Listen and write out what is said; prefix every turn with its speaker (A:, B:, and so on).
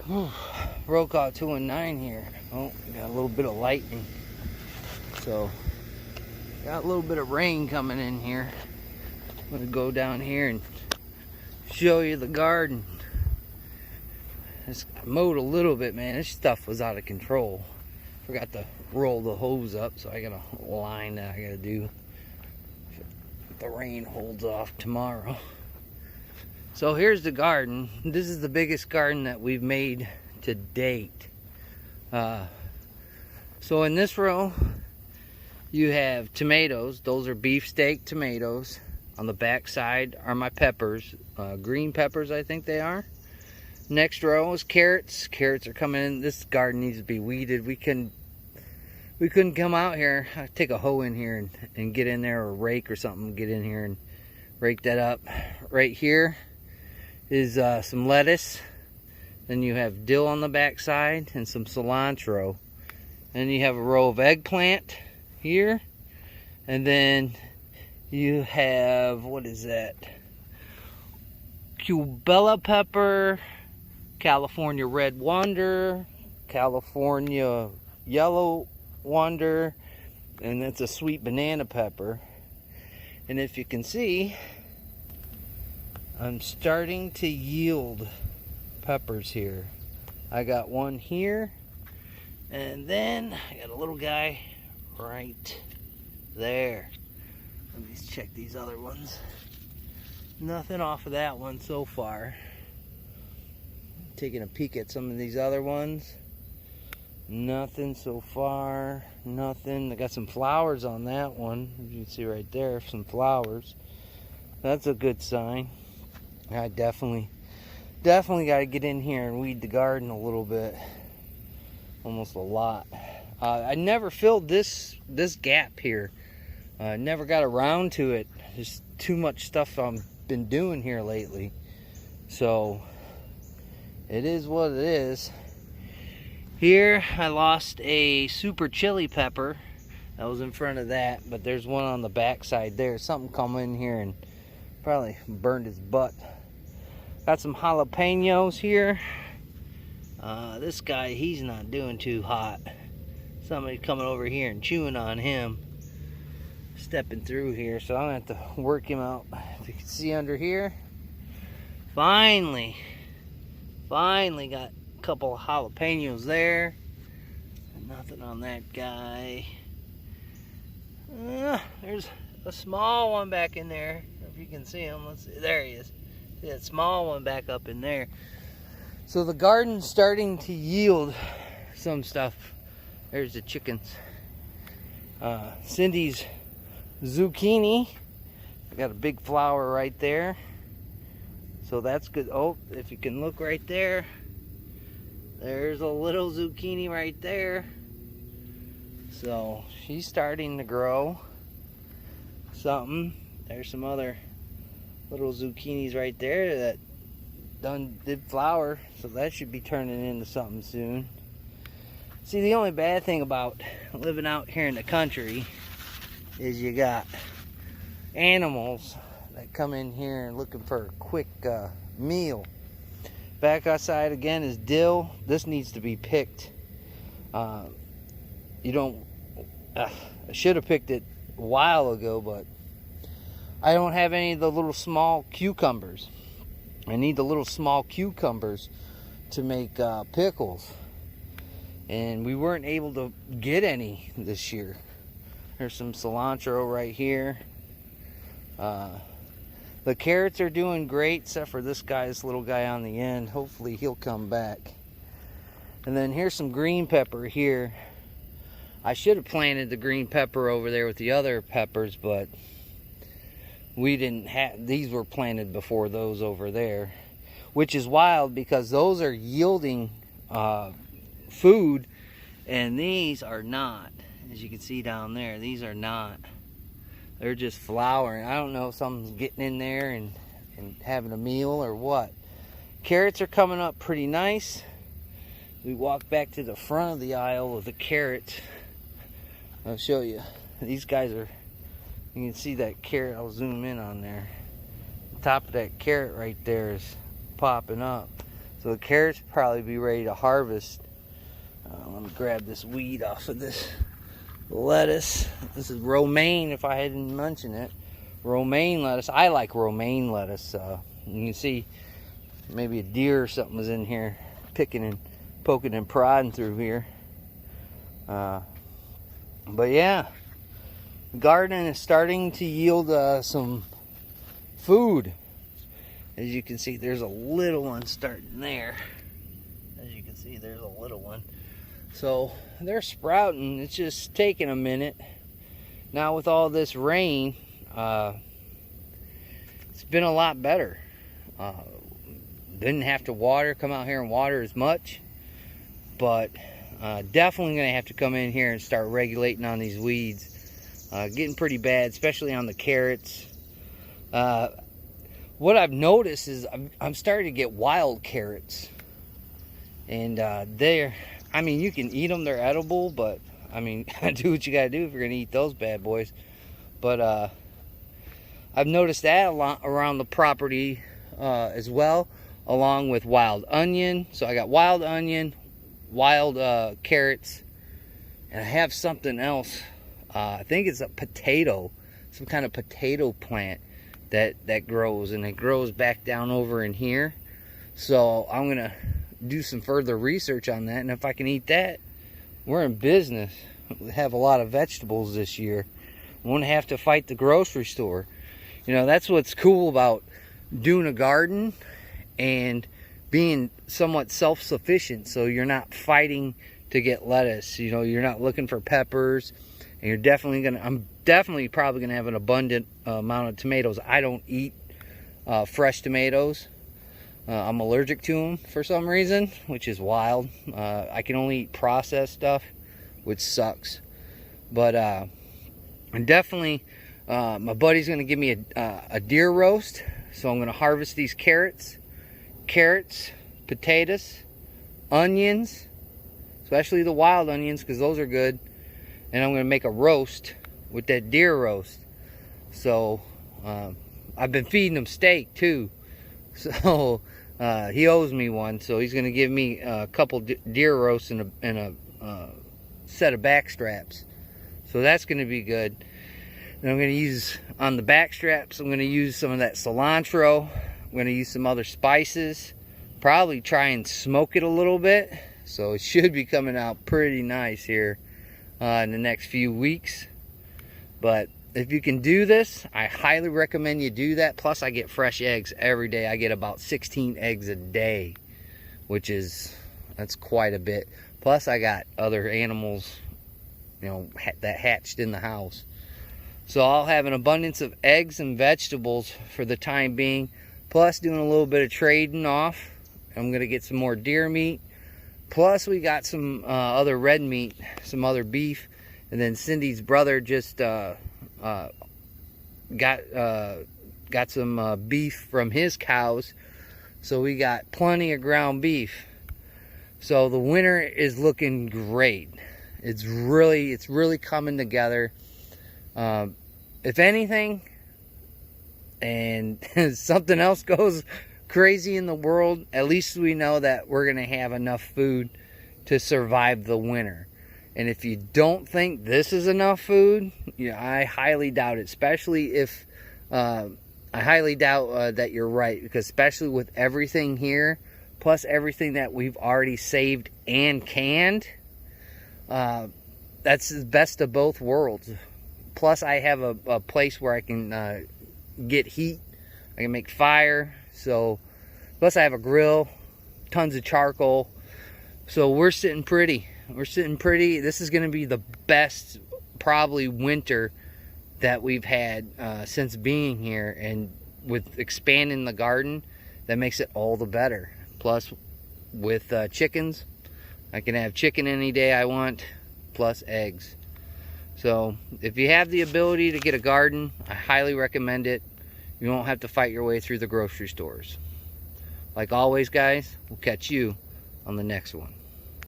A: Whew. Brokaw 219 here. Oh, got a little bit of lightning. So, got a little bit of rain coming in here. I'm gonna go down here and show you the garden. Just mowed a little bit, man. This stuff was out of control. Forgot to roll the hose up, so I got a line that I gotta do if the rain holds off tomorrow. So here's the garden. This is the biggest garden that we've made to date. So in this row, you have tomatoes. Those are beefsteak tomatoes. On the back side are my peppers, green peppers I think they are. Next row is carrots. Carrots are coming in. This garden needs to be weeded. We couldn't come out here. I'd take a hoe in here and get in there, or a rake or something, get in here and rake that up. Right here is some lettuce. Then you have dill on the back side and some cilantro. And you have a row of eggplant here. And then you have, what is that? Cubella pepper, California red wonder, California yellow wonder, and that's a sweet banana pepper. And if you can see, I'm starting to yield peppers here. I got one here, and then I got a little guy right there. Let me check these other ones. Nothing off of that one so far. Taking a peek at some of these other ones. Nothing so far. Nothing. I got some flowers on that one. You can see right there, some flowers. That's a good sign. I definitely got to get in here and weed the garden a little bit. Almost a lot. I never filled this gap here. Never got around to it. There's too much stuff I've been doing here lately. So it is what it is. Here I lost a super chili pepper. That was in front of that, but there's one on the back side there. Something come in here and probably burned his butt. Got some jalapenos here. This guy, he's not doing too hot. Somebody coming over here and chewing on him. Stepping through here, so I'm gonna have to work him out. If you can see under here, finally got a couple of jalapenos there. Nothing on that guy. There's a small one back in there. If you can see him, let's see. There he is. See that small one back up in there. So the garden's starting to yield some stuff. There's the chickens. Cindy's zucchini. I got a big flower right there. So that's good. Oh, if you can look right there, there's a little zucchini right there. So she's starting to grow something. There's some other little zucchinis right there that did flower, so that should be turning into something soon. See, the only bad thing about living out here in the country is you got animals that come in here and looking for a quick meal. Back outside again is dill. This needs to be picked. I should have picked it a while ago, but I don't have any of the little small cucumbers. I need the little small cucumbers to make pickles, and we weren't able to get any this year. There's some cilantro right here. The carrots are doing great, except for this little guy on the end. Hopefully he'll come back. And then here's some green pepper here. I should have planted the green pepper over there with the other peppers, but we didn't have, these were planted before those over there, which is wild because those are yielding food and these are not. As you can see down there, these are not. They're just flowering. I don't know if something's getting in there and having a meal or what. Carrots are coming up pretty nice. We walk back to the front of the aisle with the carrots. I'll show you. These guys are, you can see that carrot. I'll zoom in on there. The top of that carrot right there is popping up. So the carrots probably be ready to harvest. Let me grab this weed off of this lettuce. This is romaine, if I hadn't mentioned it. Romaine lettuce. I like romaine lettuce. You can see maybe a deer or something was in here picking and poking and prodding through here. But yeah, the garden is starting to yield some food. As you can see, there's a little one starting there. As you can see, there's a little one. So they're sprouting. It's just taking a minute. Now with all this rain, it's been a lot better. Didn't have to come out here and water as much, but definitely gonna have to come in here and start regulating on these weeds. Getting pretty bad, especially on the carrots. What I've noticed is I'm starting to get wild carrots, and I mean, you can eat them, they're edible, but I mean, do what you gotta do if you're gonna eat those bad boys. But I've noticed that a lot around the property as well, along with wild onion. So I got wild onion, wild carrots, and I have something else. I think it's a potato, some kind of potato plant that grows, and it grows back down over in here. So I'm gonna do some further research on that, and if I can eat that, we're in business. We have a lot of vegetables this year. Won't have to fight the grocery store. You know, that's what's cool about doing a garden and being somewhat self-sufficient. So you're not fighting to get lettuce. You know, you're not looking for peppers, and you're definitely gonna, I'm definitely probably gonna have an abundant amount of tomatoes. I don't eat fresh tomatoes. I'm allergic to them for some reason, which is wild. I can only eat processed stuff, which sucks. But I'm definitely, my buddy's gonna give me a deer roast. So I'm gonna harvest these carrots, potatoes, onions, especially the wild onions, because those are good. And I'm gonna make a roast with that deer roast. So I've been feeding him steak too. So he owes me one. So he's gonna give me a couple deer roasts and a set of back straps. So that's gonna be good. And I'm gonna use, on the back straps, I'm gonna use some of that cilantro. I'm gonna use some other spices. Probably try and smoke it a little bit. So it should be coming out pretty nice here in the next few weeks. But if you can do this, I highly recommend you do that. Plus I get fresh eggs every day. I get about 16 eggs a day, which is, that's quite a bit. Plus I got other animals, you know, that hatched in the house. So I'll have an abundance of eggs and vegetables for the time being. Plus doing a little bit of trading off. I'm gonna get some more deer meat. Plus we got some other red meat, some other beef. And then Cindy's brother just got some beef from his cows. So we got plenty of ground beef. So the winter is looking great. It's really coming together. If anything, and something else goes crazy in the world, at least we know that we're gonna have enough food to survive the winter. And if you don't think this is enough food, you know, I highly doubt it. Especially if I highly doubt that you're right, because especially with everything here, plus everything that we've already saved and canned, that's the best of both worlds. Plus I have a place where I can get heat. I can make fire. So plus I have a grill, tons of charcoal. So we're sitting pretty. We're sitting pretty. This is going to be the best probably winter that we've had since being here. And with expanding the garden, that makes it all the better. Plus with chickens, I can have chicken any day I want, plus eggs. So if you have the ability to get a garden, I highly recommend it. You won't have to fight your way through the grocery stores. Like always, guys, we'll catch you on the next one.